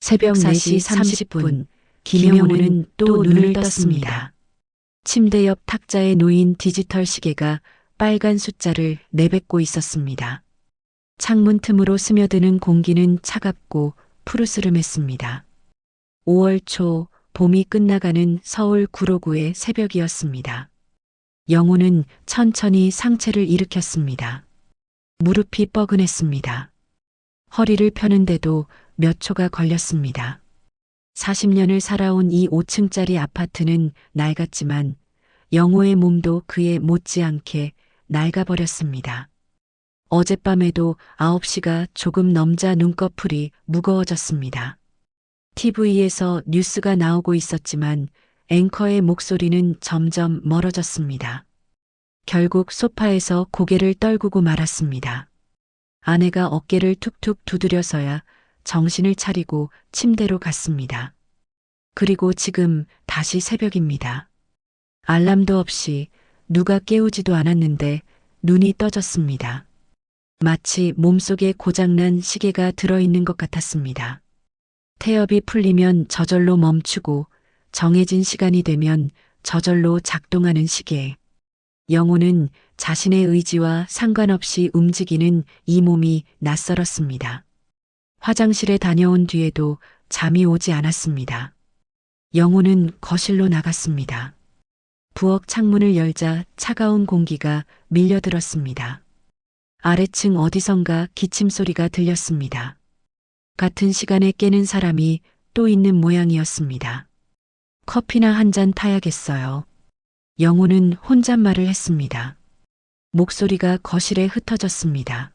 새벽 4시 30분, 김영호는 또 눈을 떴습니다. 침대 옆 탁자에 놓인 디지털 시계가 빨간 숫자를 내뱉고 있었습니다. 창문 틈으로 스며드는 공기는 차갑고 푸르스름했습니다. 5월 초 봄이 끝나가는 서울 구로구의 새벽이었습니다. 영호는 천천히 상체를 일으켰습니다. 무릎이 뻐근했습니다. 허리를 펴는데도 몇 초가 걸렸습니다. 40년을 살아온 이 5층짜리 아파트는 낡았지만 영호의 몸도 그에 못지않게 낡아버렸습니다. 어젯밤에도 9시가 조금 넘자 눈꺼풀이 무거워졌습니다. TV에서 뉴스가 나오고 있었지만 앵커의 목소리는 점점 멀어졌습니다. 결국 소파에서 고개를 떨구고 말았습니다. 아내가 어깨를 툭툭 두드려서야 정신을 차리고 침대로 갔습니다. 그리고 지금 다시 새벽입니다. 알람도 없이 누가 깨우지도 않았는데 눈이 떠졌습니다. 마치 몸속에 고장난 시계가 들어있는 것 같았습니다. 태엽이 풀리면 저절로 멈추고 정해진 시간이 되면 저절로 작동하는 시계. 영호는 자신의 의지와 상관없이 움직이는 이 몸이 낯설었습니다. 화장실에 다녀온 뒤에도 잠이 오지 않았습니다. 영호는 거실로 나갔습니다. 부엌 창문을 열자 차가운 공기가 밀려들었습니다. 아래층 어디선가 기침 소리가 들렸습니다. 같은 시간에 깨는 사람이 또 있는 모양이었습니다. 커피나 한 잔 타야겠어요. 영호는 혼잣말을 했습니다. 목소리가 거실에 흩어졌습니다.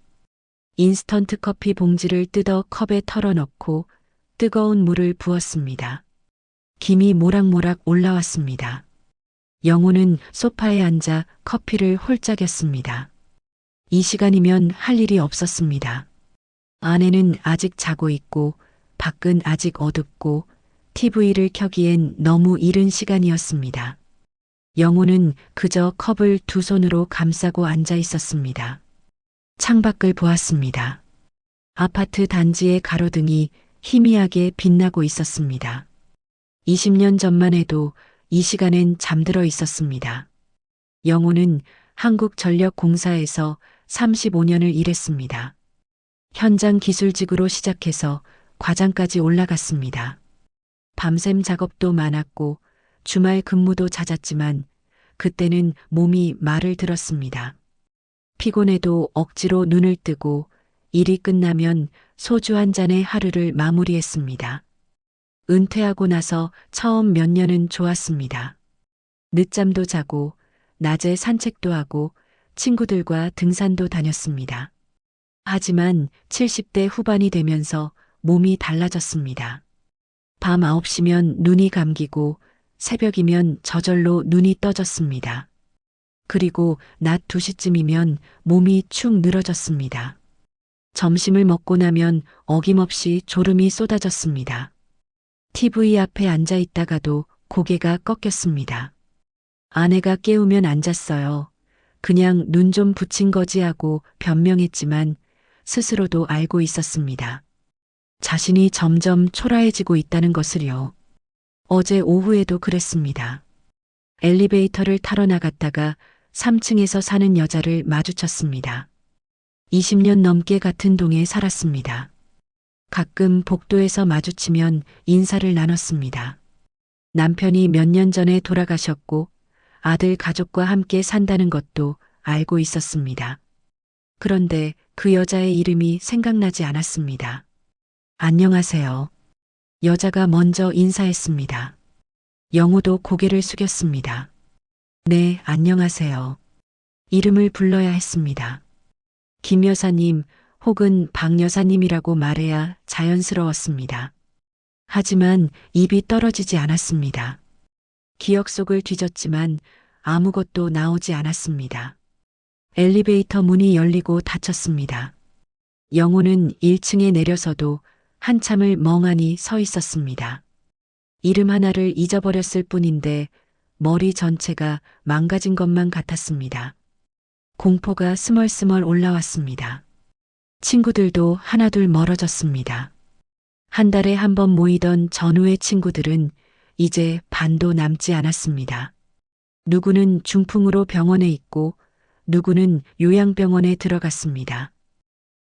인스턴트 커피 봉지를 뜯어 컵에 털어넣고 뜨거운 물을 부었습니다. 김이 모락모락 올라왔습니다. 영호는 소파에 앉아 커피를 홀짝였습니다. 이 시간이면 할 일이 없었습니다. 아내는 아직 자고 있고 밖은 아직 어둡고 TV를 켜기엔 너무 이른 시간이었습니다. 영호는 그저 컵을 두 손으로 감싸고 앉아 있었습니다. 창밖을 보았습니다. 아파트 단지의 가로등이 희미하게 빛나고 있었습니다. 20년 전만 해도 이 시간엔 잠들어 있었습니다. 영호는 한국전력공사에서 35년을 일했습니다. 현장 기술직으로 시작해서 과장까지 올라갔습니다. 밤샘 작업도 많았고 주말 근무도 잦았지만 그때는 몸이 말을 들었습니다. 피곤해도 억지로 눈을 뜨고 일이 끝나면 소주 한 잔에 하루를 마무리했습니다. 은퇴하고 나서 처음 몇 년은 좋았습니다. 늦잠도 자고 낮에 산책도 하고 친구들과 등산도 다녔습니다. 하지만 70대 후반이 되면서 몸이 달라졌습니다. 밤 9시면 눈이 감기고 새벽이면 저절로 눈이 떠졌습니다. 그리고 낮 2시쯤이면 몸이 축 늘어졌습니다. 점심을 먹고 나면 어김없이 졸음이 쏟아졌습니다. TV 앞에 앉아 있다가도 고개가 꺾였습니다. 아내가 깨우면 안 잤어요. 그냥 눈 좀 붙인 거지 하고 변명했지만 스스로도 알고 있었습니다. 자신이 점점 초라해지고 있다는 것을요. 어제 오후에도 그랬습니다. 엘리베이터를 타러 나갔다가 3층에서 사는 여자를 마주쳤습니다. 20년 넘게 같은 동에 살았습니다. 가끔 복도에서 마주치면 인사를 나눴습니다. 남편이 몇 년 전에 돌아가셨고 아들 가족과 함께 산다는 것도 알고 있었습니다. 그런데 그 여자의 이름이 생각나지 않았습니다. 안녕하세요. 여자가 먼저 인사했습니다. 영호도 고개를 숙였습니다. 네, 안녕하세요. 이름을 불러야 했습니다. 김 여사님 혹은 박 여사님이라고 말해야 자연스러웠습니다. 하지만 입이 떨어지지 않았습니다. 기억 속을 뒤졌지만 아무것도 나오지 않았습니다. 엘리베이터 문이 열리고 닫혔습니다. 영호는 1층에 내려서도 한참을 멍하니 서 있었습니다. 이름 하나를 잊어버렸을 뿐인데 머리 전체가 망가진 것만 같았습니다. 공포가 스멀스멀 올라왔습니다. 친구들도 하나둘 멀어졌습니다. 한 달에 한 번 모이던 전우의 친구들은 이제 반도 남지 않았습니다. 누구는 중풍으로 병원에 있고 누구는 요양병원에 들어갔습니다.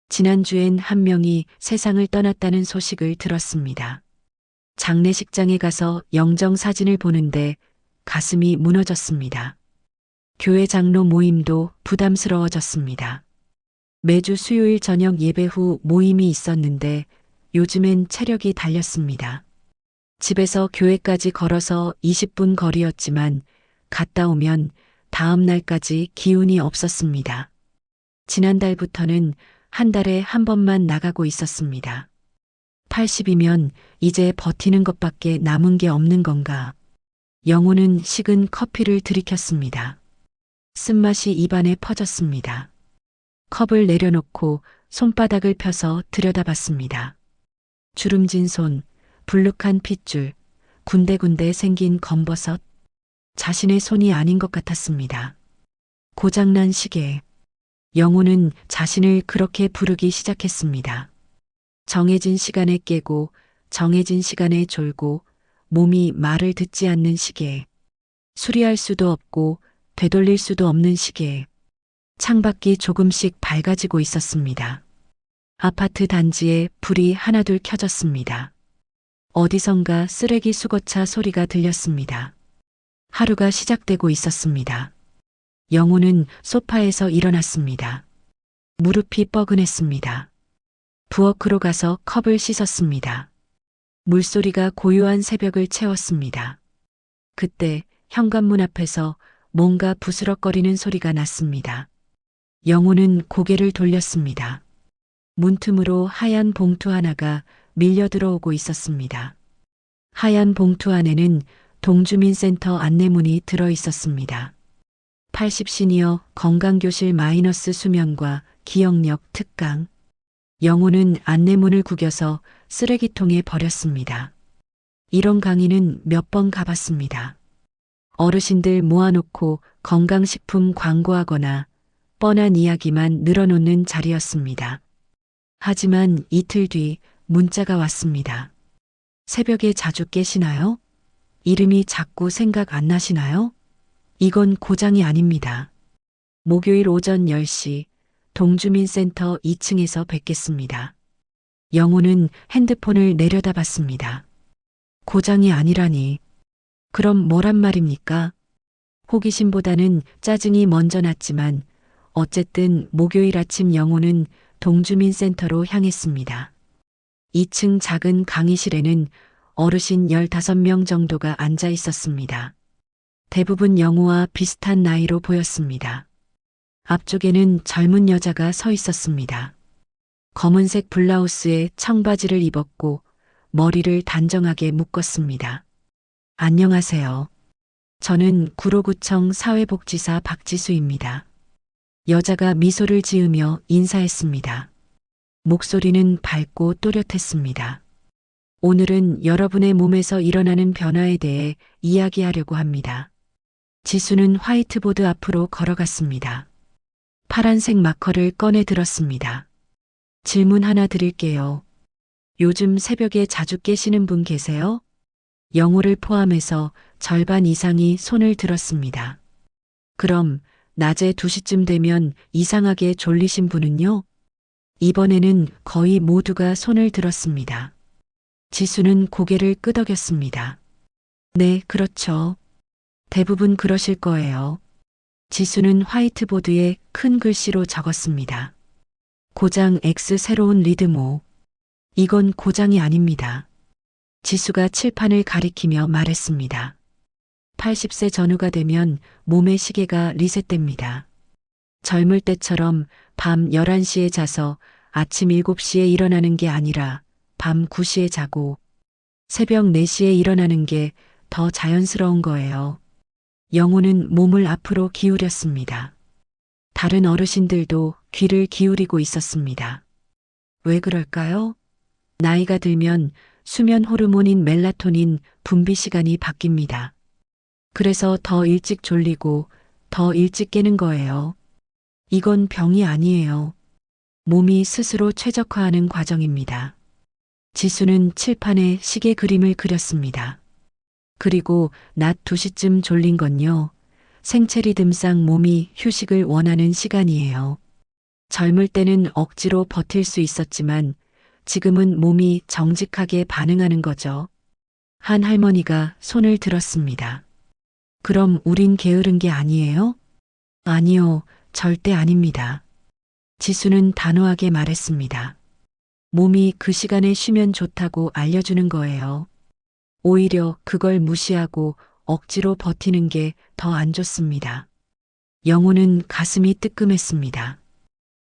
지난주엔 한 명이 세상을 떠났다는 소식을 들었습니다. 장례식장에 가서 영정 사진을 보는데 가슴이 무너졌습니다. 교회 장로 모임도 부담스러워졌습니다. 매주 수요일 저녁 예배 후 모임이 있었는데 요즘엔 체력이 달렸습니다. 집에서 교회까지 걸어서 20분 거리였지만 갔다 오면 다음 날까지 기운이 없었습니다. 지난달부터는 한 달에 한 번만 나가고 있었습니다. 80이면 이제 버티는 것밖에 남은 게 없는 건가. 영호는 식은 커피를 들이켰습니다. 쓴맛이 입안에 퍼졌습니다. 컵을 내려놓고 손바닥을 펴서 들여다봤습니다. 주름진 손, 불룩한 핏줄, 군데군데 생긴 검버섯. 자신의 손이 아닌 것 같았습니다. 고장난 시계. 영호는 자신을 그렇게 부르기 시작했습니다. 정해진 시간에 깨고 정해진 시간에 졸고 몸이 말을 듣지 않는 시계. 수리할 수도 없고 되돌릴 수도 없는 시계. 창밖이 조금씩 밝아지고 있었습니다. 아파트 단지에 불이 하나둘 켜졌습니다. 어디선가 쓰레기 수거차 소리가 들렸습니다. 하루가 시작되고 있었습니다. 영호는 소파에서 일어났습니다. 무릎이 뻐근했습니다. 부엌으로 가서 컵을 씻었습니다. 물소리가 고요한 새벽을 채웠습니다. 그때 현관문 앞에서 뭔가 부스럭거리는 소리가 났습니다. 영호는 고개를 돌렸습니다. 문틈으로 하얀 봉투 하나가 밀려 들어오고 있었습니다. 하얀 봉투 안에는 동주민센터 안내문이 들어 있었습니다. 80 시니어 건강교실 마이너스 수면과 기억력 특강. 영호는 안내문을 구겨서 쓰레기통에 버렸습니다. 이런 강의는 몇 번 가봤습니다. 어르신들 모아놓고 건강식품 광고하거나 뻔한 이야기만 늘어놓는 자리였습니다. 하지만 이틀 뒤 문자가 왔습니다. 새벽에 자주 깨시나요? 이름이 자꾸 생각 안 나시나요? 이건 고장이 아닙니다. 목요일 오전 10시 동주민센터 2층에서 뵙겠습니다. 영호는 핸드폰을 내려다봤습니다. 고장이 아니라니. 그럼 뭐란 말입니까? 호기심보다는 짜증이 먼저 났지만 어쨌든 목요일 아침 영호는 동주민센터로 향했습니다. 2층 작은 강의실에는 어르신 15명 정도가 앉아 있었습니다. 대부분 영호와 비슷한 나이로 보였습니다. 앞쪽에는 젊은 여자가 서 있었습니다. 검은색 블라우스에 청바지를 입었고 머리를 단정하게 묶었습니다. 안녕하세요. 저는 구로구청 사회복지사 박지수입니다. 여자가 미소를 지으며 인사했습니다. 목소리는 밝고 또렷했습니다. 오늘은 여러분의 몸에서 일어나는 변화에 대해 이야기하려고 합니다. 지수는 화이트보드 앞으로 걸어갔습니다. 파란색 마커를 꺼내 들었습니다. 질문 하나 드릴게요. 요즘 새벽에 자주 깨시는 분 계세요? 영호를 포함해서 절반 이상이 손을 들었습니다. 그럼 낮에 2시쯤 되면 이상하게 졸리신 분은요? 이번에는 거의 모두가 손을 들었습니다. 지수는 고개를 끄덕였습니다. 네, 그렇죠. 대부분 그러실 거예요. 지수는 화이트보드에 큰 글씨로 적었습니다. 고장 X 새로운 리드모. 이건 고장이 아닙니다. 지수가 칠판을 가리키며 말했습니다. 80세 전후가 되면 몸의 시계가 리셋됩니다. 젊을 때처럼 밤 11시에 자서 아침 7시에 일어나는 게 아니라 밤 9시에 자고 새벽 4시에 일어나는 게 더 자연스러운 거예요. 영호는 몸을 앞으로 기울였습니다. 다른 어르신들도 귀를 기울이고 있었습니다. 왜 그럴까요? 나이가 들면 수면 호르몬인 멜라토닌 분비 시간이 바뀝니다. 그래서 더 일찍 졸리고 더 일찍 깨는 거예요. 이건 병이 아니에요. 몸이 스스로 최적화하는 과정입니다. 지수는 칠판에 시계 그림을 그렸습니다. 그리고 낮 2시쯤 졸린 건요. 생체 리듬상 몸이 휴식을 원하는 시간이에요. 젊을 때는 억지로 버틸 수 있었지만 지금은 몸이 정직하게 반응하는 거죠. 한 할머니가 손을 들었습니다. 그럼 우린 게으른 게 아니에요? 아니요, 절대 아닙니다. 지수는 단호하게 말했습니다. 몸이 그 시간에 쉬면 좋다고 알려주는 거예요. 오히려 그걸 무시하고 억지로 버티는 게 더 안 좋습니다. 영호는 가슴이 뜨끔했습니다.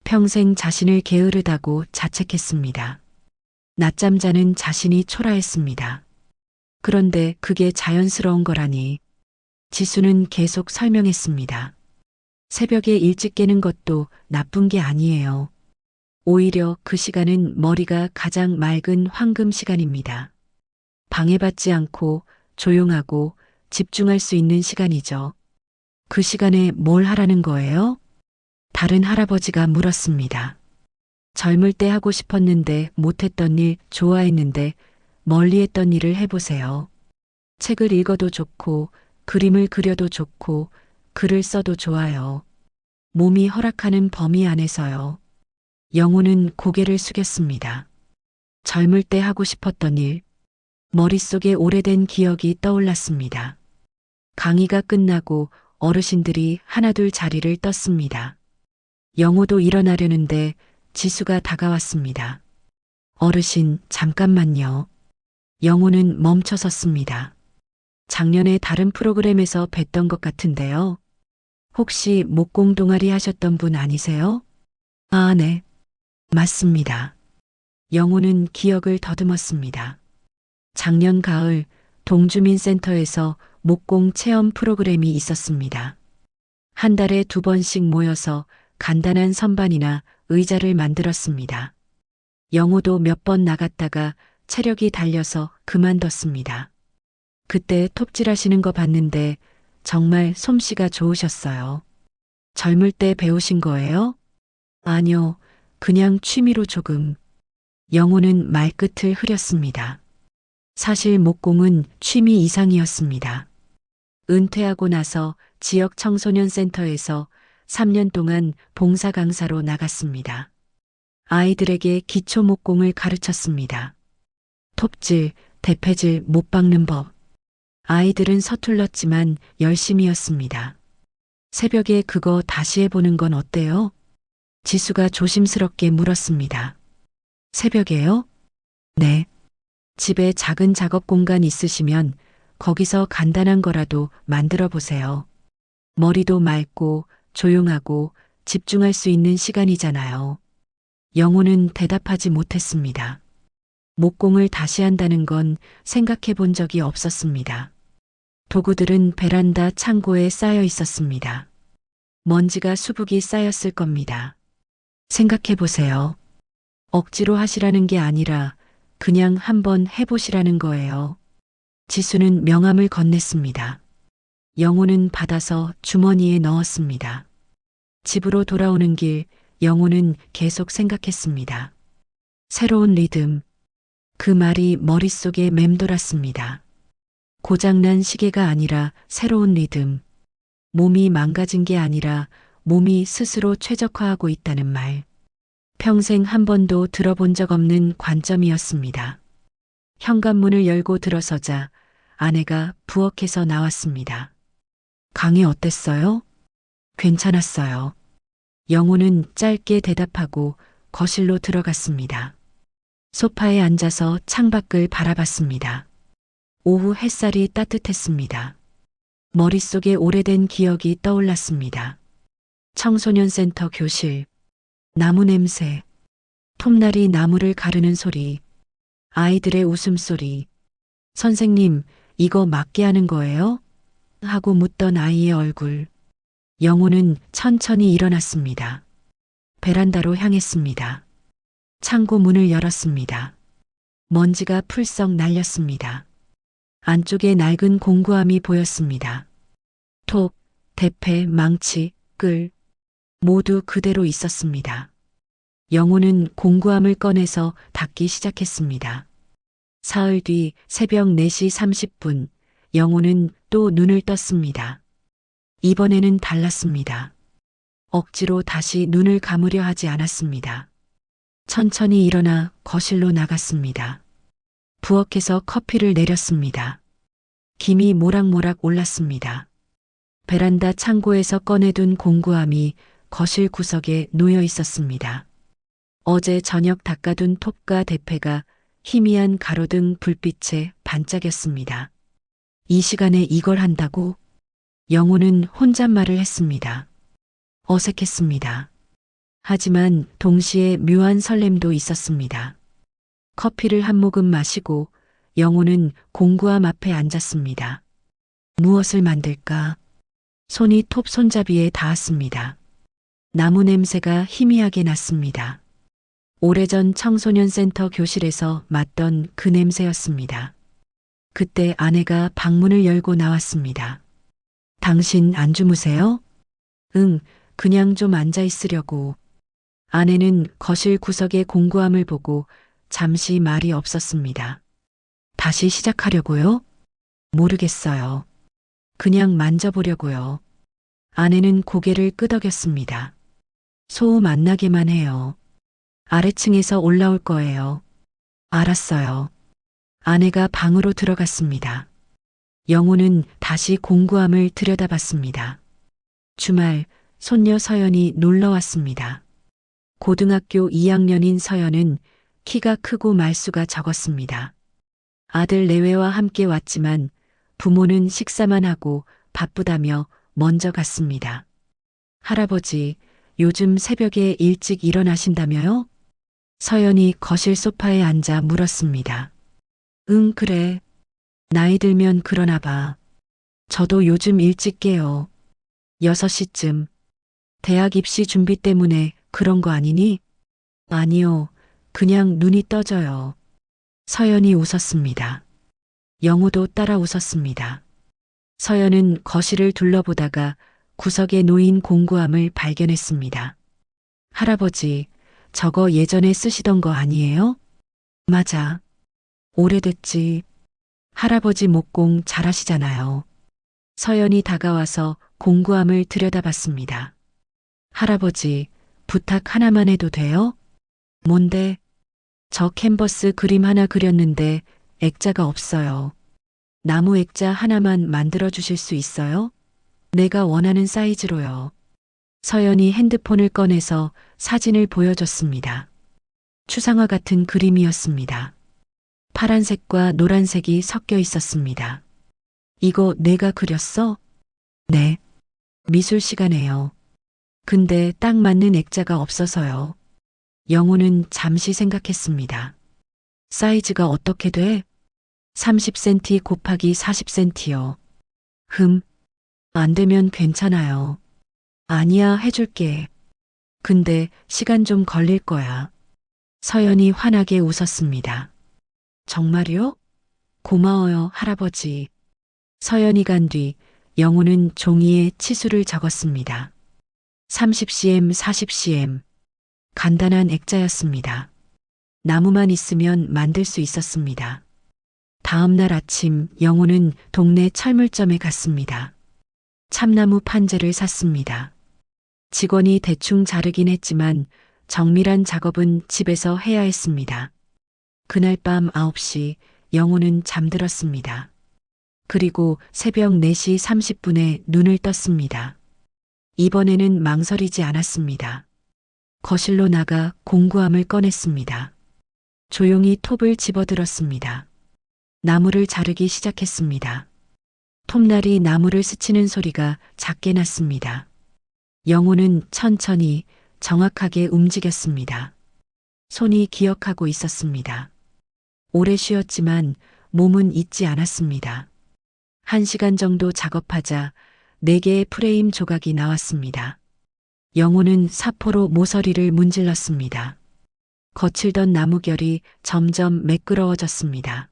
평생 자신을 게으르다고 자책했습니다. 낮잠 자는 자신이 초라했습니다. 그런데 그게 자연스러운 거라니. 지수는 계속 설명했습니다. 새벽에 일찍 깨는 것도 나쁜 게 아니에요. 오히려 그 시간은 머리가 가장 맑은 황금 시간입니다. 방해받지 않고 조용하고 집중할 수 있는 시간이죠. 그 시간에 뭘 하라는 거예요? 다른 할아버지가 물었습니다. 젊을 때 하고 싶었는데 못했던 일, 좋아했는데 멀리 했던 일을 해보세요. 책을 읽어도 좋고, 그림을 그려도 좋고, 글을 써도 좋아요. 몸이 허락하는 범위 안에서요. 영호는 고개를 숙였습니다. 젊을 때 하고 싶었던 일, 머릿속에 오래된 기억이 떠올랐습니다. 강의가 끝나고 어르신들이 하나둘 자리를 떴습니다. 영호도 일어나려는데 지수가 다가왔습니다. 어르신, 잠깐만요. 영호는 멈춰섰습니다. 작년에 다른 프로그램에서 뵀던 것 같은데요. 혹시 목공 동아리 하셨던 분 아니세요? 아, 네. 맞습니다. 영호는 기억을 더듬었습니다. 작년 가을 동주민센터에서 목공 체험 프로그램이 있었습니다. 한 달에 2번씩 모여서 간단한 선반이나 의자를 만들었습니다. 영호도 몇 번 나갔다가 체력이 달려서 그만뒀습니다. 그때 톱질하시는 거 봤는데 정말 솜씨가 좋으셨어요. 젊을 때 배우신 거예요? 아니요, 그냥 취미로 조금. 영호는 말끝을 흐렸습니다. 사실 목공은 취미 이상이었습니다. 은퇴하고 나서 지역 청소년 센터에서 3년 동안 봉사 강사로 나갔습니다. 아이들에게 기초 목공을 가르쳤습니다. 톱질, 대패질, 못 박는 법. 아이들은 서툴렀지만 열심이었습니다. 새벽에 그거 다시 해보는 건 어때요? 지수가 조심스럽게 물었습니다. 새벽에요? 네. 집에 작은 작업 공간 있으시면 거기서 간단한 거라도 만들어 보세요. 머리도 맑고 조용하고 집중할 수 있는 시간이잖아요. 영호는 대답하지 못했습니다. 목공을 다시 한다는 건 생각해 본 적이 없었습니다. 도구들은 베란다 창고에 쌓여 있었습니다. 먼지가 수북이 쌓였을 겁니다. 생각해 보세요. 억지로 하시라는 게 아니라 그냥 한번 해보시라는 거예요. 지수는 명함을 건넸습니다. 영호는 받아서 주머니에 넣었습니다. 집으로 돌아오는 길, 영호는 계속 생각했습니다. 새로운 리듬. 그 말이 머릿속에 맴돌았습니다. 고장난 시계가 아니라 새로운 리듬. 몸이 망가진 게 아니라 몸이 스스로 최적화하고 있다는 말. 평생 한 번도 들어본 적 없는 관점이었습니다. 현관문을 열고 들어서자 아내가 부엌에서 나왔습니다. 강의 어땠어요? 괜찮았어요. 영호는 짧게 대답하고 거실로 들어갔습니다. 소파에 앉아서 창밖을 바라봤습니다. 오후 햇살이 따뜻했습니다. 머릿속에 오래된 기억이 떠올랐습니다. 청소년 센터 교실, 나무 냄새, 톱날이 나무를 가르는 소리, 아이들의 웃음소리. 선생님, 이거 맞게 하는 거예요? 하고 묻던 아이의 얼굴. 영호는 천천히 일어났습니다. 베란다로 향했습니다. 창고 문을 열었습니다. 먼지가 풀썩 날렸습니다. 안쪽에 낡은 공구함이 보였습니다. 톱, 대패, 망치, 끌 모두 그대로 있었습니다. 영호는 공구함을 꺼내서 닦기 시작했습니다. 사흘 뒤 새벽 4시 30분, 영호는 또 눈을 떴습니다. 이번에는 달랐습니다. 억지로 다시 눈을 감으려 하지 않았습니다. 천천히 일어나 거실로 나갔습니다. 부엌에서 커피를 내렸습니다. 김이 모락모락 올랐습니다. 베란다 창고에서 꺼내둔 공구함이 거실 구석에 놓여 있었습니다. 어제 저녁 닦아둔 톱과 대패가 희미한 가로등 불빛에 반짝였습니다. 이 시간에 이걸 한다고? 영호는 혼잣말을 했습니다. 어색했습니다. 하지만 동시에 묘한 설렘도 있었습니다. 커피를 한 모금 마시고 영호는 공구함 앞에 앉았습니다. 무엇을 만들까? 손이 톱 손잡이에 닿았습니다. 나무 냄새가 희미하게 났습니다. 오래전 청소년 센터 교실에서 맡던 그 냄새였습니다. 그때 아내가 방문을 열고 나왔습니다. 당신 안 주무세요? 응, 그냥 좀 앉아 있으려고. 아내는 거실 구석의 공구함을 보고 잠시 말이 없었습니다. 다시 시작하려고요? 모르겠어요. 그냥 만져보려고요. 아내는 고개를 끄덕였습니다. 소음 안 나게만 해요. 아래층에서 올라올 거예요. 알았어요. 아내가 방으로 들어갔습니다. 영호는 다시 공구함을 들여다봤습니다. 주말 손녀 서연이 놀러 왔습니다. 고등학교 2학년인 서연은 키가 크고 말수가 적었습니다. 아들 내외와 함께 왔지만 부모는 식사만 하고 바쁘다며 먼저 갔습니다. 할아버지, 요즘 새벽에 일찍 일어나신다며요? 서연이 거실 소파에 앉아 물었습니다. 응, 그래. 나이 들면 그러나 봐. 저도 요즘 일찍 깨요. 6시쯤. 대학 입시 준비 때문에 그런 거 아니니? 아니요. 그냥 눈이 떠져요. 서연이 웃었습니다. 영호도 따라 웃었습니다. 서연은 거실을 둘러보다가 구석에 놓인 공구함을 발견했습니다. 할아버지, 저거 예전에 쓰시던 거 아니에요? 맞아. 오래됐지. 할아버지 목공 잘하시잖아요. 서연이 다가와서 공구함을 들여다봤습니다. 할아버지, 부탁 하나만 해도 돼요? 뭔데? 저 캔버스 그림 하나 그렸는데 액자가 없어요. 나무 액자 하나만 만들어 주실 수 있어요? 내가 원하는 사이즈로요. 서연이 핸드폰을 꺼내서 사진을 보여줬습니다. 추상화 같은 그림이었습니다. 파란색과 노란색이 섞여 있었습니다. 이거 내가 그렸어? 네. 미술 시간에요. 근데 딱 맞는 액자가 없어서요. 영호는 잠시 생각했습니다. 사이즈가 어떻게 돼? 30cm 곱하기 40cm요. 안 되면 괜찮아요. 아니야, 해줄게. 근데 시간 좀 걸릴 거야. 서연이 환하게 웃었습니다. 정말요? 고마워요, 할아버지. 서연이 간 뒤 영호는 종이에 치수를 적었습니다. 30cm, 40cm. 간단한 액자였습니다. 나무만 있으면 만들 수 있었습니다. 다음 날 아침 영호는 동네 철물점에 갔습니다. 참나무 판재를 샀습니다. 직원이 대충 자르긴 했지만 정밀한 작업은 집에서 해야 했습니다. 그날 밤 9시 영호는 잠들었습니다. 그리고 새벽 4시 30분에 눈을 떴습니다. 이번에는 망설이지 않았습니다. 거실로 나가 공구함을 꺼냈습니다. 조용히 톱을 집어들었습니다. 나무를 자르기 시작했습니다. 톱날이 나무를 스치는 소리가 작게 났습니다. 영호는 천천히 정확하게 움직였습니다. 손이 기억하고 있었습니다. 오래 쉬었지만 몸은 잊지 않았습니다. 1시간 정도 작업하자 4개의 프레임 조각이 나왔습니다. 영호는 사포로 모서리를 문질렀습니다. 거칠던 나무결이 점점 매끄러워졌습니다.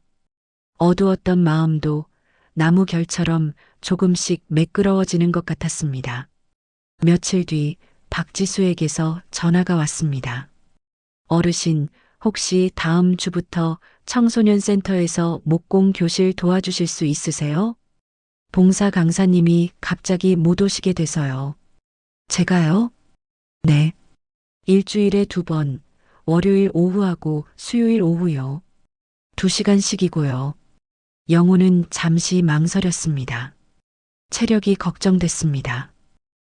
어두웠던 마음도 나무결처럼 조금씩 매끄러워지는 것 같았습니다. 며칠 뒤 박지수에게서 전화가 왔습니다. 어르신, 혹시 다음 주부터 청소년 센터에서 목공 교실 도와주실 수 있으세요? 봉사 강사님이 갑자기 못 오시게 돼서요. 제가요? 네. 일주일에 2번, 월요일 오후하고 수요일 오후요. 2시간씩이고요. 영호는 잠시 망설였습니다. 체력이 걱정됐습니다.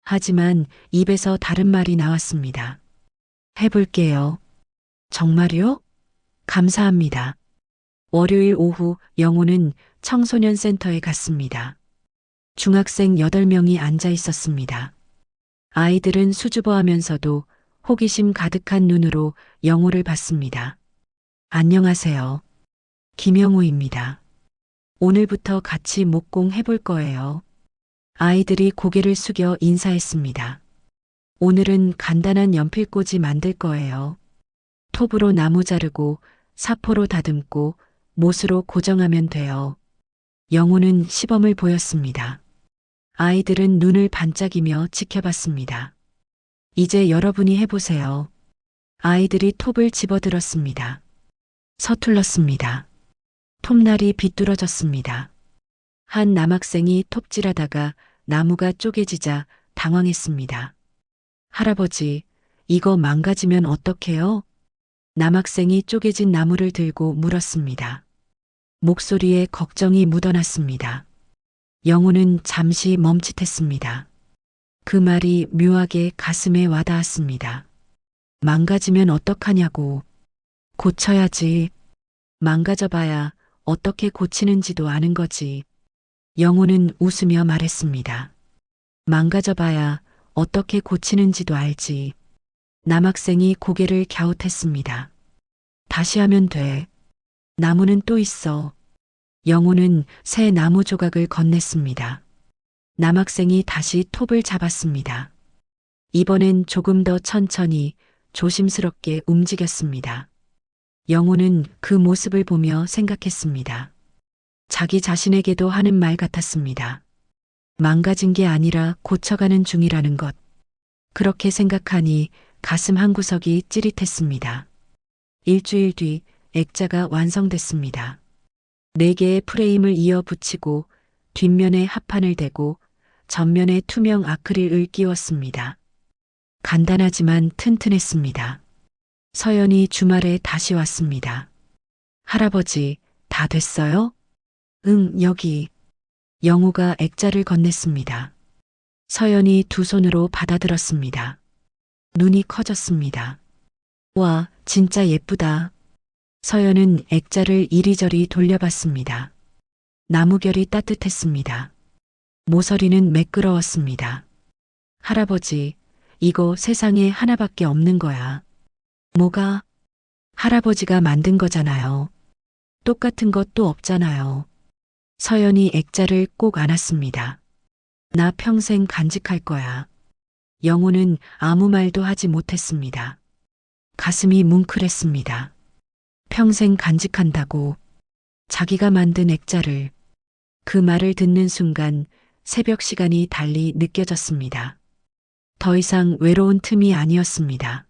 하지만 입에서 다른 말이 나왔습니다. 해볼게요. 정말요? 감사합니다. 월요일 오후 영호는 청소년 센터에 갔습니다. 중학생 8명이 앉아 있었습니다. 아이들은 수줍어하면서도 호기심 가득한 눈으로 영호를 봤습니다. 안녕하세요. 김영호입니다. 오늘부터 같이 목공 해볼 거예요. 아이들이 고개를 숙여 인사했습니다. 오늘은 간단한 연필꽂이 만들 거예요. 톱으로 나무 자르고 사포로 다듬고 못으로 고정하면 돼요. 영호는 시범을 보였습니다. 아이들은 눈을 반짝이며 지켜봤습니다. 이제 여러분이 해보세요. 아이들이 톱을 집어들었습니다. 서툴렀습니다. 톱날이 비뚤어졌습니다. 한 남학생이 톱질하다가 나무가 쪼개지자 당황했습니다. 할아버지, 이거 망가지면 어떡해요? 남학생이 쪼개진 나무를 들고 물었습니다. 목소리에 걱정이 묻어났습니다. 영호는 잠시 멈칫했습니다. 그 말이 묘하게 가슴에 와닿았습니다. 망가지면 어떡하냐고. 고쳐야지. 망가져봐야 어떻게 고치는지도 아는 거지. 영호는 웃으며 말했습니다. 망가져봐야 어떻게 고치는지도 알지. 남학생이 고개를 갸웃했습니다. 다시 하면 돼. 나무는 또 있어. 영호는 새 나무 조각을 건넸습니다. 남학생이 다시 톱을 잡았습니다. 이번엔 조금 더 천천히 조심스럽게 움직였습니다. 영호는 그 모습을 보며 생각했습니다. 자기 자신에게도 하는 말 같았습니다. 망가진 게 아니라 고쳐가는 중이라는 것. 그렇게 생각하니 가슴 한구석이 찌릿했습니다. 일주일 뒤 액자가 완성됐습니다. 4개의 프레임을 이어 붙이고 뒷면에 합판을 대고 전면에 투명 아크릴을 끼웠습니다. 간단하지만 튼튼했습니다. 서연이 주말에 다시 왔습니다. 할아버지, 다 됐어요? 응, 여기. 영호가 액자를 건넸습니다. 서연이 두 손으로 받아들었습니다. 눈이 커졌습니다. 와, 진짜 예쁘다. 서연은 액자를 이리저리 돌려봤습니다. 나무결이 따뜻했습니다. 모서리는 매끄러웠습니다. 할아버지, 이거 세상에 하나밖에 없는 거야. 뭐가? 할아버지가 만든 거잖아요. 똑같은 것도 없잖아요. 서연이 액자를 꼭 안았습니다. 나 평생 간직할 거야. 영호는 아무 말도 하지 못했습니다. 가슴이 뭉클했습니다. 평생 간직한다고. 자기가 만든 액자를. 그 말을 듣는 순간 새벽 시간이 달리 느껴졌습니다. 더 이상 외로운 틈이 아니었습니다.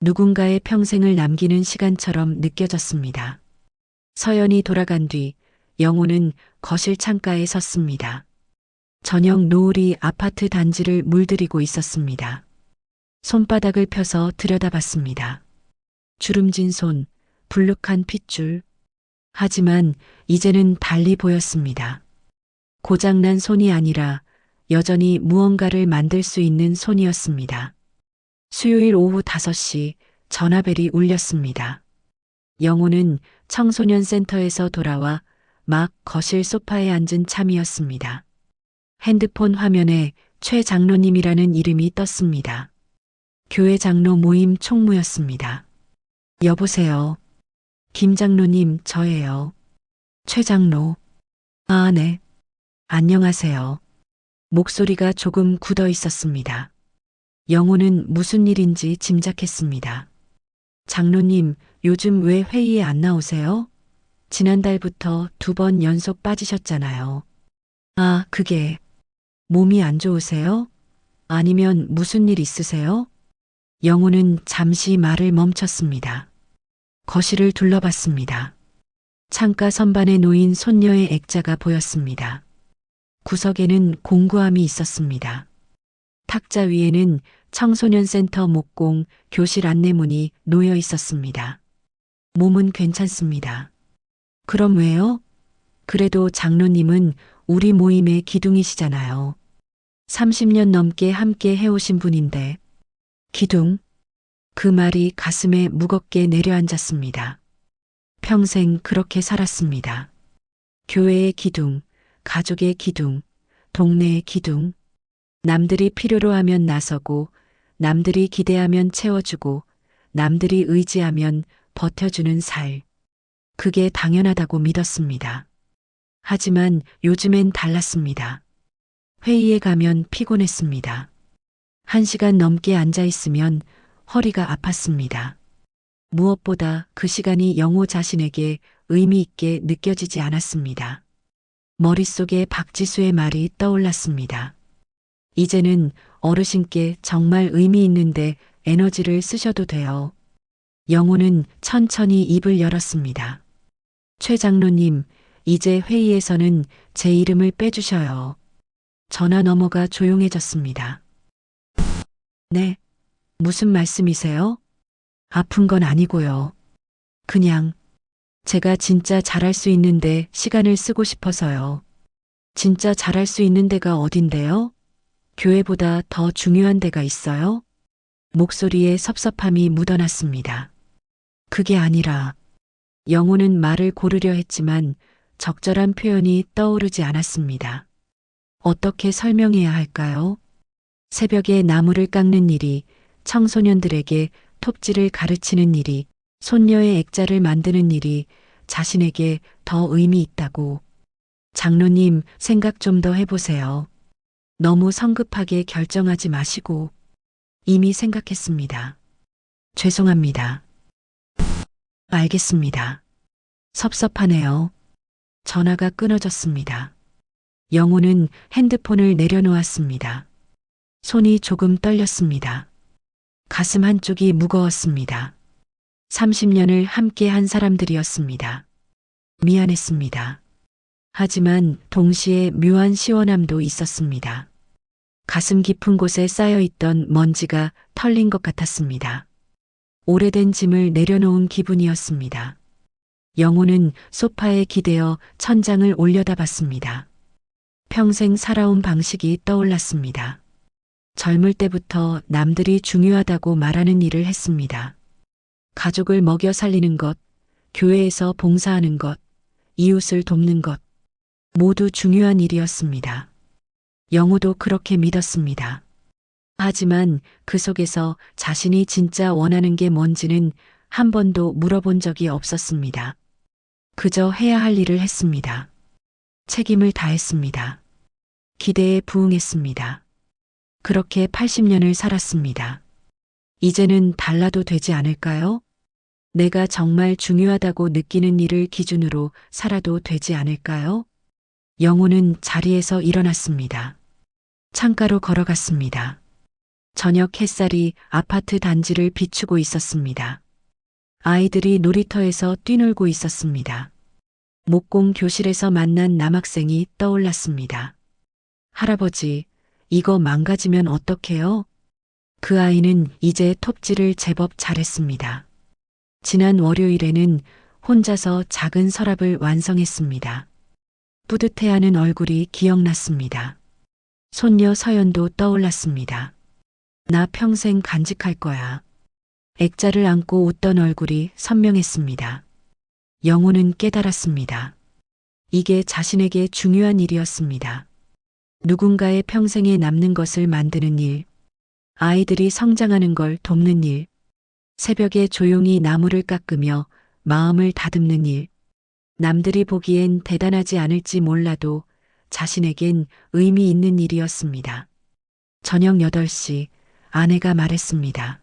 누군가의 평생을 남기는 시간처럼 느껴졌습니다. 서연이 돌아간 뒤 영호는 거실 창가에 섰습니다. 저녁 노을이 아파트 단지를 물들이고 있었습니다. 손바닥을 펴서 들여다봤습니다. 주름진 손, 불룩한 핏줄. 하지만 이제는 달리 보였습니다. 고장난 손이 아니라 여전히 무언가를 만들 수 있는 손이었습니다. 수요일 오후 5시 전화벨이 울렸습니다. 영호는 청소년 센터에서 돌아와 막 거실 소파에 앉은 참이었습니다. 핸드폰 화면에 최 장로님이라는 이름이 떴습니다. 교회 장로 모임 총무였습니다. 여보세요. 김 장로님, 저예요. 최 장로. 아, 네. 안녕하세요. 목소리가 조금 굳어 있었습니다. 영호는 무슨 일인지 짐작했습니다. 장로님, 요즘 왜 회의에 안 나오세요? 지난달부터 2번 연속 빠지셨잖아요. 아, 그게 몸이 안 좋으세요? 아니면 무슨 일 있으세요? 영호는 잠시 말을 멈췄습니다. 거실을 둘러봤습니다. 창가 선반에 놓인 손녀의 액자가 보였습니다. 구석에는 공구함이 있었습니다. 탁자 위에는 청소년센터 목공 교실 안내문이 놓여 있었습니다. 몸은 괜찮습니다. 그럼 왜요? 그래도 장로님은 우리 모임의 기둥이시잖아요. 30년 넘게 함께 해오신 분인데. 기둥? 그 말이 가슴에 무겁게 내려앉았습니다. 평생 그렇게 살았습니다. 교회의 기둥, 가족의 기둥, 동네의 기둥. 남들이 필요로 하면 나서고, 남들이 기대하면 채워주고, 남들이 의지하면 버텨주는 살. 그게 당연하다고 믿었습니다. 하지만 요즘엔 달랐습니다. 회의에 가면 피곤했습니다. 1시간 넘게 앉아 있으면 허리가 아팠습니다. 무엇보다 그 시간이 영호 자신에게 의미 있게 느껴지지 않았습니다. 머릿속에 박지수의 말이 떠올랐습니다. 이제는 어르신께 정말 의미 있는데 에너지를 쓰셔도 돼요. 영호는 천천히 입을 열었습니다. 최 장로님, 이제 회의에서는 제 이름을 빼주셔요. 전화 너머가 조용해졌습니다. 네, 무슨 말씀이세요? 아픈 건 아니고요. 그냥 제가 진짜 잘할 수 있는데 시간을 쓰고 싶어서요. 진짜 잘할 수 있는 데가 어딘데요? 교회보다 더 중요한 데가 있어요? 목소리에 섭섭함이 묻어났습니다. 그게 아니라 영호는 말을 고르려 했지만 적절한 표현이 떠오르지 않았습니다. 어떻게 설명해야 할까요? 새벽에 나무를 깎는 일이, 청소년들에게 톱질을 가르치는 일이, 손녀의 액자를 만드는 일이 자신에게 더 의미 있다고. 장로님, 생각 좀 더 해보세요. 너무 성급하게 결정하지 마시고. 이미 생각했습니다. 죄송합니다. 알겠습니다. 섭섭하네요. 전화가 끊어졌습니다. 영호는 핸드폰을 내려놓았습니다. 손이 조금 떨렸습니다. 가슴 한쪽이 무거웠습니다. 30년을 함께 한 사람들이었습니다. 미안했습니다. 하지만 동시에 묘한 시원함도 있었습니다. 가슴 깊은 곳에 쌓여있던 먼지가 털린 것 같았습니다. 오래된 짐을 내려놓은 기분이었습니다. 영호는 소파에 기대어 천장을 올려다봤습니다. 평생 살아온 방식이 떠올랐습니다. 젊을 때부터 남들이 중요하다고 말하는 일을 했습니다. 가족을 먹여 살리는 것, 교회에서 봉사하는 것, 이웃을 돕는 것, 모두 중요한 일이었습니다. 영호도 그렇게 믿었습니다. 하지만 그 속에서 자신이 진짜 원하는 게 뭔지는 한 번도 물어본 적이 없었습니다. 그저 해야 할 일을 했습니다. 책임을 다했습니다. 기대에 부응했습니다. 그렇게 80년을 살았습니다. 이제는 달라도 되지 않을까요? 내가 정말 중요하다고 느끼는 일을 기준으로 살아도 되지 않을까요? 영호는 자리에서 일어났습니다. 창가로 걸어갔습니다. 저녁 햇살이 아파트 단지를 비추고 있었습니다. 아이들이 놀이터에서 뛰놀고 있었습니다. 목공 교실에서 만난 남학생이 떠올랐습니다. 할아버지, 이거 망가지면 어떡해요? 그 아이는 이제 톱질을 제법 잘했습니다. 지난 월요일에는 혼자서 작은 서랍을 완성했습니다. 뿌듯해하는 얼굴이 기억났습니다. 손녀 서연도 떠올랐습니다. 나 평생 간직할 거야. 액자를 안고 웃던 얼굴이 선명했습니다. 영호는 깨달았습니다. 이게 자신에게 중요한 일이었습니다. 누군가의 평생에 남는 것을 만드는 일, 아이들이 성장하는 걸 돕는 일, 새벽에 조용히 나무를 깎으며 마음을 다듬는 일, 남들이 보기엔 대단하지 않을지 몰라도 자신에겐 의미 있는 일이었습니다. 저녁 8시 아내가 말했습니다.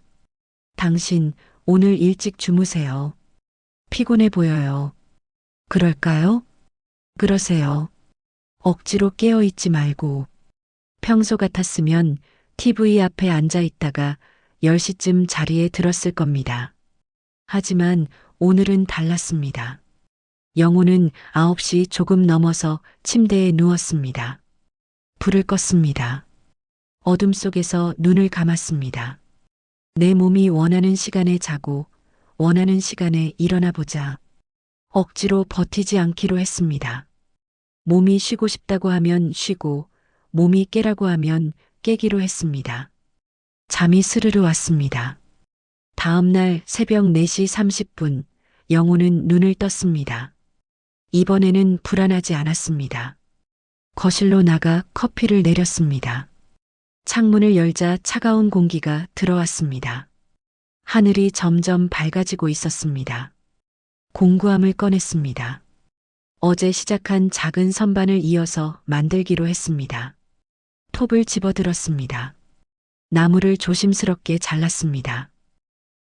당신 오늘 일찍 주무세요. 피곤해 보여요. 그럴까요? 그러세요. 억지로 깨어있지 말고. 평소 같았으면 TV 앞에 앉아 있다가 10시쯤 자리에 들었을 겁니다. 하지만 오늘은 달랐습니다. 영호는 9시 조금 넘어서 침대에 누웠습니다. 불을 껐습니다. 어둠 속에서 눈을 감았습니다. 내 몸이 원하는 시간에 자고 원하는 시간에 일어나 보자. 억지로 버티지 않기로 했습니다. 몸이 쉬고 싶다고 하면 쉬고 몸이 깨라고 하면 깨기로 했습니다. 잠이 스르르 왔습니다. 다음 날 새벽 4시 30분 영호는 눈을 떴습니다. 이번에는 불안하지 않았습니다. 거실로 나가 커피를 내렸습니다. 창문을 열자 차가운 공기가 들어왔습니다. 하늘이 점점 밝아지고 있었습니다. 공구함을 꺼냈습니다. 어제 시작한 작은 선반을 이어서 만들기로 했습니다. 톱을 집어들었습니다. 나무를 조심스럽게 잘랐습니다.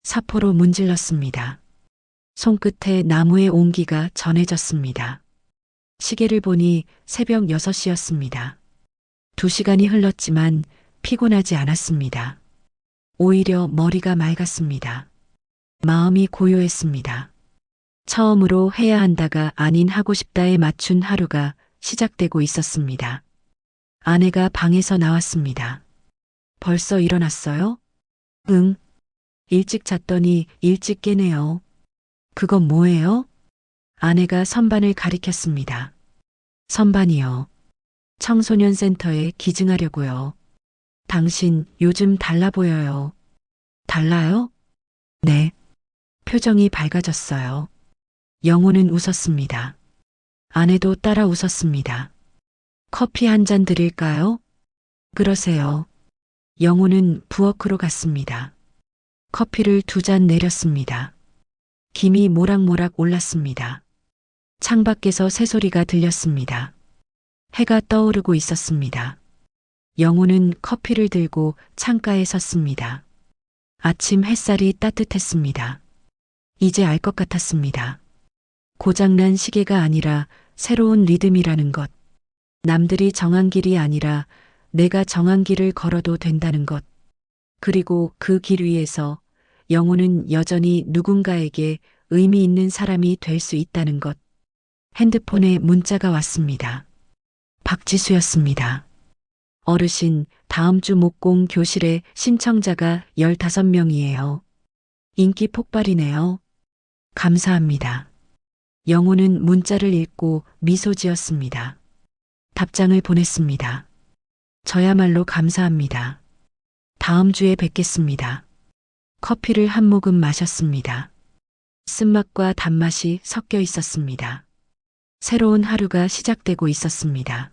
사포로 문질렀습니다. 손끝에 나무의 온기가 전해졌습니다. 시계를 보니 새벽 6시였습니다. 2시간이 흘렀지만 피곤하지 않았습니다. 오히려 머리가 맑았습니다. 마음이 고요했습니다. 처음으로 해야 한다가 아닌 하고 싶다에 맞춘 하루가 시작되고 있었습니다. 아내가 방에서 나왔습니다. 벌써 일어났어요? 응. 일찍 잤더니 일찍 깨네요. 그건 뭐예요? 아내가 선반을 가리켰습니다. 선반이요. 청소년 센터에 기증하려고요. 당신 요즘 달라 보여요. 달라요? 네. 표정이 밝아졌어요. 영호는 웃었습니다. 아내도 따라 웃었습니다. 커피 한 잔 드릴까요? 그러세요. 영호는 부엌으로 갔습니다. 커피를 2잔 내렸습니다. 김이 모락모락 올랐습니다. 창밖에서 새소리가 들렸습니다. 해가 떠오르고 있었습니다. 영호는 커피를 들고 창가에 섰습니다. 아침 햇살이 따뜻했습니다. 이제 알 것 같았습니다. 고장난 시계가 아니라 새로운 리듬이라는 것. 남들이 정한 길이 아니라 내가 정한 길을 걸어도 된다는 것. 그리고 그 길 위에서 영호는 여전히 누군가에게 의미 있는 사람이 될 수 있다는 것. 핸드폰에 문자가 왔습니다. 박지수였습니다. 어르신, 다음 주 목공 교실에 신청자가 15명이에요. 인기 폭발이네요. 감사합니다. 영호는 문자를 읽고 미소 지었습니다. 답장을 보냈습니다. 저야말로 감사합니다. 다음 주에 뵙겠습니다. 커피를 한 모금 마셨습니다. 쓴맛과 단맛이 섞여 있었습니다. 새로운 하루가 시작되고 있었습니다.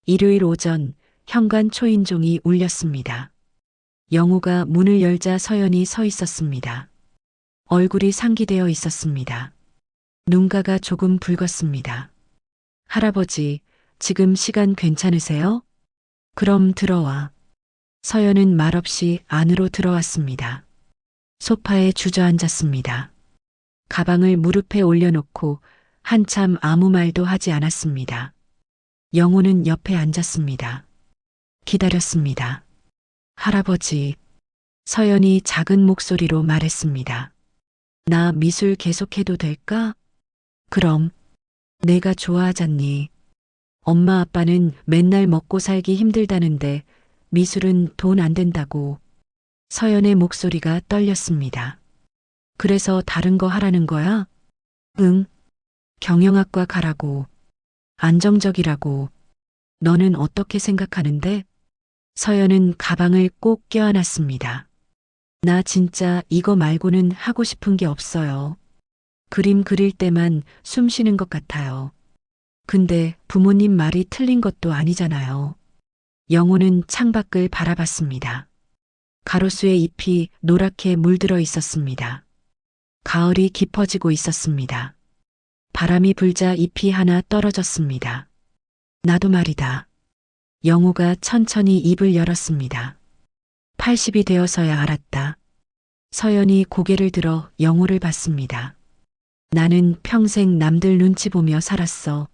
일요일 오전 현관 초인종이 울렸습니다. 영호가 문을 열자 서연이 서 있었습니다. 얼굴이 상기되어 있었습니다. 눈가가 조금 붉었습니다. 할아버지, 지금 시간 괜찮으세요? 그럼 들어와. 서연은 말없이 안으로 들어왔습니다. 소파에 주저앉았습니다. 가방을 무릎에 올려놓고 한참 아무 말도 하지 않았습니다. 영호는 옆에 앉았습니다. 기다렸습니다. 할아버지, 서연이 작은 목소리로 말했습니다. 나 미술 계속해도 될까? 그럼. 내가 좋아하잖니. 엄마 아빠는 맨날 먹고 살기 힘들다는데 미술은 돈 안 된다고. 서연의 목소리가 떨렸습니다. 그래서 다른 거 하라는 거야? 응. 경영학과 가라고. 안정적이라고. 너는 어떻게 생각하는데? 서연은 가방을 꼭 껴안았습니다. 나 진짜 이거 말고는 하고 싶은 게 없어요. 그림 그릴 때만 숨 쉬는 것 같아요. 근데 부모님 말이 틀린 것도 아니잖아요. 영호는 창밖을 바라봤습니다. 가로수의 잎이 노랗게 물들어 있었습니다. 가을이 깊어지고 있었습니다. 바람이 불자 잎이 하나 떨어졌습니다. 나도 말이다. 영호가 천천히 입을 열었습니다. 80이 되어서야 알았다. 서연이 고개를 들어 영호를 봤습니다. 나는 평생 남들 눈치 보며 살았어.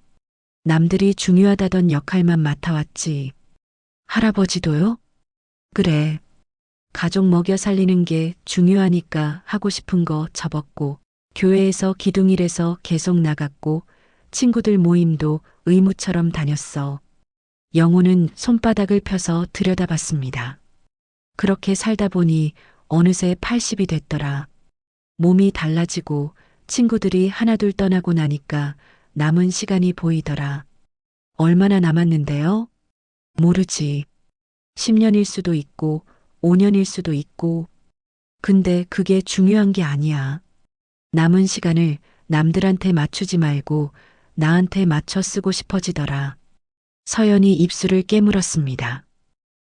남들이 중요하다던 역할만 맡아왔지. 할아버지도요? 그래. 가족 먹여 살리는 게 중요하니까 하고 싶은 거 접었고, 교회에서 기둥일에서 계속 나갔고, 친구들 모임도 의무처럼 다녔어. 영호는 손바닥을 펴서 들여다봤습니다. 그렇게 살다 보니 어느새 80이 됐더라. 몸이 달라지고 친구들이 하나둘 떠나고 나니까 남은 시간이 보이더라. 얼마나 남았는데요? 모르지. 10년일 수도 있고 5년일 수도 있고. 근데 그게 중요한 게 아니야. 남은 시간을 남들한테 맞추지 말고 나한테 맞춰 쓰고 싶어지더라. 서연이 입술을 깨물었습니다.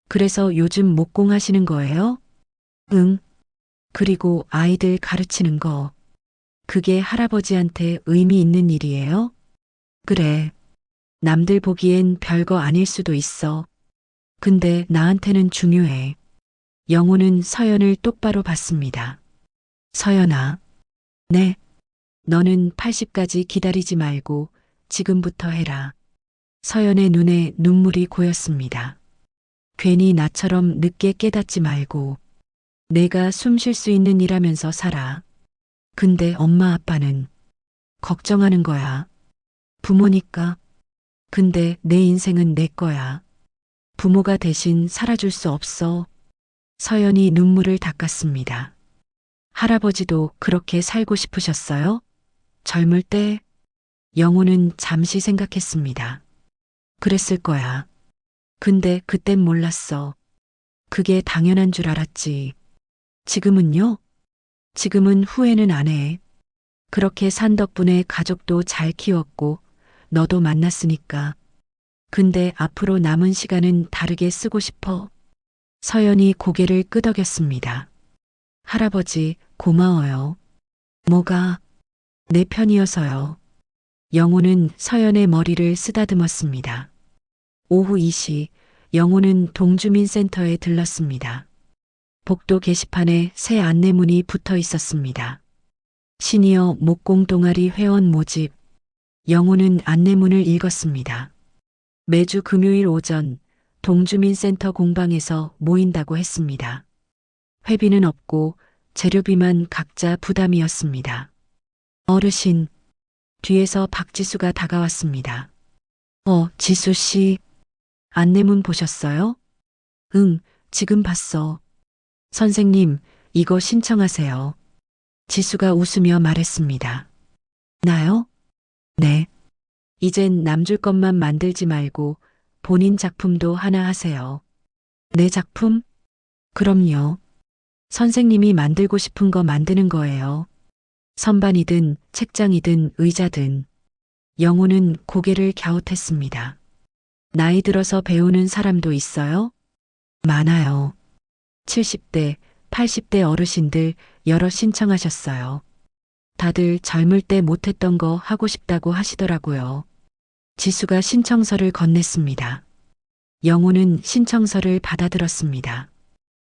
그래서 요즘 목공 하시는 거예요? 응. 그리고 아이들 가르치는 거. 그게 할아버지한테 의미 있는 일이에요? 그래. 남들 보기엔 별거 아닐 수도 있어. 근데 나한테는 중요해. 영호는 서연을 똑바로 봤습니다. 서연아. 네. 너는 80까지 기다리지 말고 지금부터 해라. 서연의 눈에 눈물이 고였습니다. 괜히 나처럼 늦게 깨닫지 말고 내가 숨 쉴 수 있는 일하면서 살아. 근데 엄마 아빠는 걱정하는 거야. 부모니까. 근데 내 인생은 내 거야. 부모가 대신 살아줄 수 없어. 서연이 눈물을 닦았습니다. 할아버지도 그렇게 살고 싶으셨어요? 젊을 때? 영호는 잠시 생각했습니다. 그랬을 거야. 근데 그땐 몰랐어. 그게 당연한 줄 알았지. 지금은요? 지금은 후회는 안 해. 그렇게 산 덕분에 가족도 잘 키웠고 너도 만났으니까. 근데 앞으로 남은 시간은 다르게 쓰고 싶어. 서연이 고개를 끄덕였습니다. 할아버지, 고마워요. 뭐가? 내 편이어서요. 영호는 서연의 머리를 쓰다듬었습니다. 오후 2시, 영호는 동주민센터에 들렀습니다. 복도 게시판에 새 안내문이 붙어 있었습니다. 시니어 목공 동아리 회원 모집. 영호는 안내문을 읽었습니다. 매주 금요일 오전 동주민센터 공방에서 모인다고 했습니다. 회비는 없고 재료비만 각자 부담이었습니다. 어르신, 뒤에서 박지수가 다가왔습니다. 지수 씨, 안내문 보셨어요? 응, 지금 봤어. 선생님, 이거 신청하세요. 지수가 웃으며 말했습니다. 나요? 네. 이젠 남줄 것만 만들지 말고 본인 작품도 하나 하세요. 내 작품? 그럼요. 선생님이 만들고 싶은 거 만드는 거예요. 선반이든 책장이든 의자든. 영호는 고개를 갸웃했습니다. 나이 들어서 배우는 사람도 있어요? 많아요. 70대, 80대 어르신들 여러 신청하셨어요. 다들 젊을 때 못했던 거 하고 싶다고 하시더라고요. 지수가 신청서를 건넸습니다. 영호는 신청서를 받아들었습니다.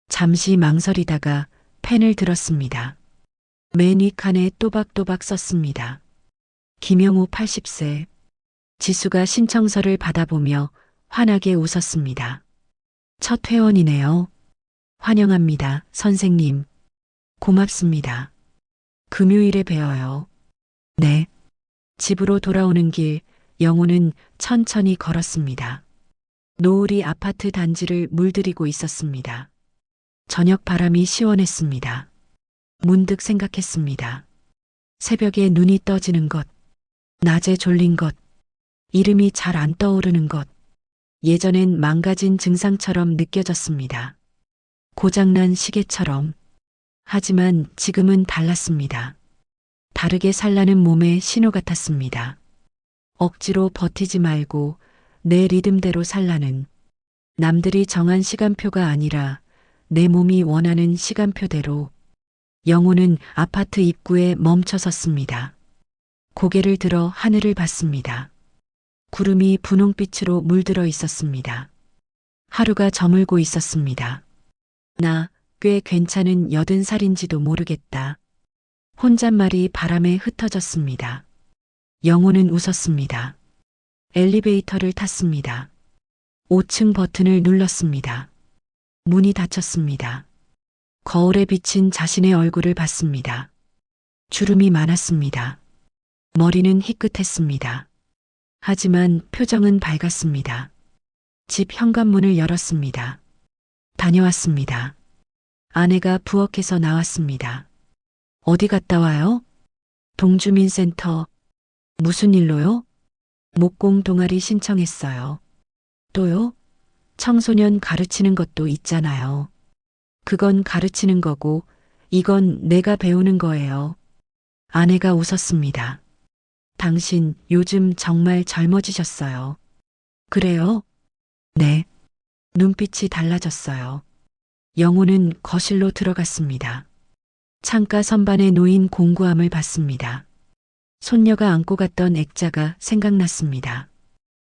잠시 망설이다가 펜을 들었습니다. 맨 윗칸에 또박또박 썼습니다. 김영우 80세. 지수가 신청서를 받아보며 환하게 웃었습니다. 첫 회원이네요. 환영합니다, 선생님. 고맙습니다. 금요일에 뵈어요. 네. 집으로 돌아오는 길, 영호는 천천히 걸었습니다. 노을이 아파트 단지를 물들이고 있었습니다. 저녁 바람이 시원했습니다. 문득 생각했습니다. 새벽에 눈이 떠지는 것, 낮에 졸린 것, 이름이 잘 안 떠오르는 것, 예전엔 망가진 증상처럼 느껴졌습니다. 고장난 시계처럼. 하지만 지금은 달랐습니다. 다르게 살라는 몸의 신호 같았습니다. 억지로 버티지 말고 내 리듬대로 살라는, 남들이 정한 시간표가 아니라 내 몸이 원하는 시간표대로. 영호는 아파트 입구에 멈춰 섰습니다. 고개를 들어 하늘을 봤습니다. 구름이 분홍빛으로 물들어 있었습니다. 하루가 저물고 있었습니다. 나 꽤 괜찮은 80살인지도 모르겠다. 혼잣말이 바람에 흩어졌습니다. 영호는 웃었습니다. 엘리베이터를 탔습니다. 5층 버튼을 눌렀습니다. 문이 닫혔습니다. 거울에 비친 자신의 얼굴을 봤습니다. 주름이 많았습니다. 머리는 희끗했습니다. 하지만 표정은 밝았습니다. 집 현관문을 열었습니다. 다녀왔습니다. 아내가 부엌에서 나왔습니다. 어디 갔다 와요? 동주민센터. 무슨 일로요? 목공 동아리 신청했어요. 또요? 청소년 가르치는 것도 있잖아요. 그건 가르치는 거고, 이건 내가 배우는 거예요. 아내가 웃었습니다. 당신 요즘 정말 젊어지셨어요. 그래요? 네. 눈빛이 달라졌어요. 영호는 거실로 들어갔습니다. 창가 선반에 놓인 공구함을 봤습니다. 손녀가 안고 갔던 액자가 생각났습니다.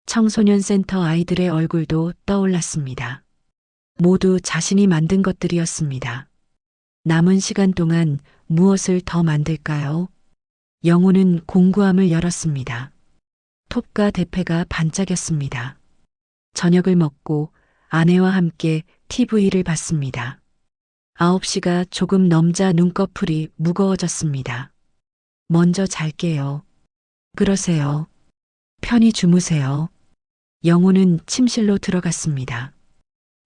청소년 센터 아이들의 얼굴도 떠올랐습니다. 모두 자신이 만든 것들이었습니다. 남은 시간 동안 무엇을 더 만들까요? 영호는 공구함을 열었습니다. 톱과 대패가 반짝였습니다. 저녁을 먹고 아내와 함께 TV를 봤습니다. 9시가 조금 넘자 눈꺼풀이 무거워졌습니다. 먼저 잘게요. 그러세요. 편히 주무세요. 영호는 침실로 들어갔습니다.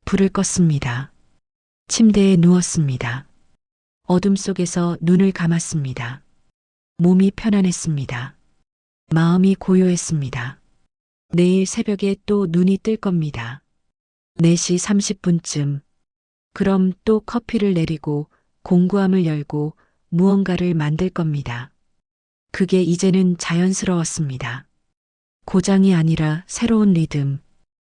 불을 껐습니다. 침대에 누웠습니다. 어둠 속에서 눈을 감았습니다. 몸이 편안했습니다. 마음이 고요했습니다. 내일 새벽에 또 눈이 뜰 겁니다. 4시 30분쯤. 그럼 또 커피를 내리고 공구함을 열고 무언가를 만들 겁니다. 그게 이제는 자연스러웠습니다. 고장이 아니라 새로운 리듬.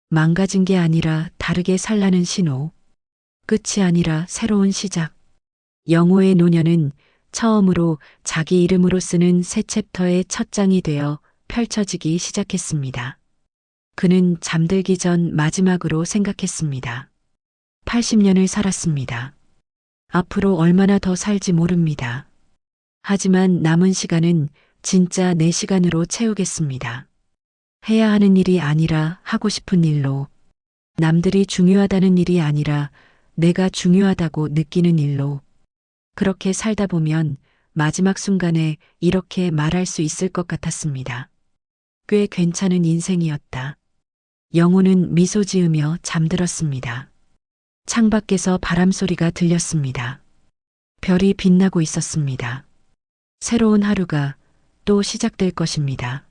망가진 게 아니라 다르게 살라는 신호. 끝이 아니라 새로운 시작. 영호의 노년은 처음으로 자기 이름으로 쓰는 새 챕터의 첫 장이 되어 펼쳐지기 시작했습니다. 그는 잠들기 전 마지막으로 생각했습니다. 80년을 살았습니다. 앞으로 얼마나 더 살지 모릅니다. 하지만 남은 시간은 진짜 내 시간으로 채우겠습니다. 해야 하는 일이 아니라 하고 싶은 일로, 남들이 중요하다는 일이 아니라 내가 중요하다고 느끼는 일로, 그렇게 살다 보면 마지막 순간에 이렇게 말할 수 있을 것 같았습니다. 꽤 괜찮은 인생이었다. 영호는 미소 지으며 잠들었습니다. 창밖에서 바람 소리가 들렸습니다. 별이 빛나고 있었습니다. 새로운 하루가 또 시작될 것입니다.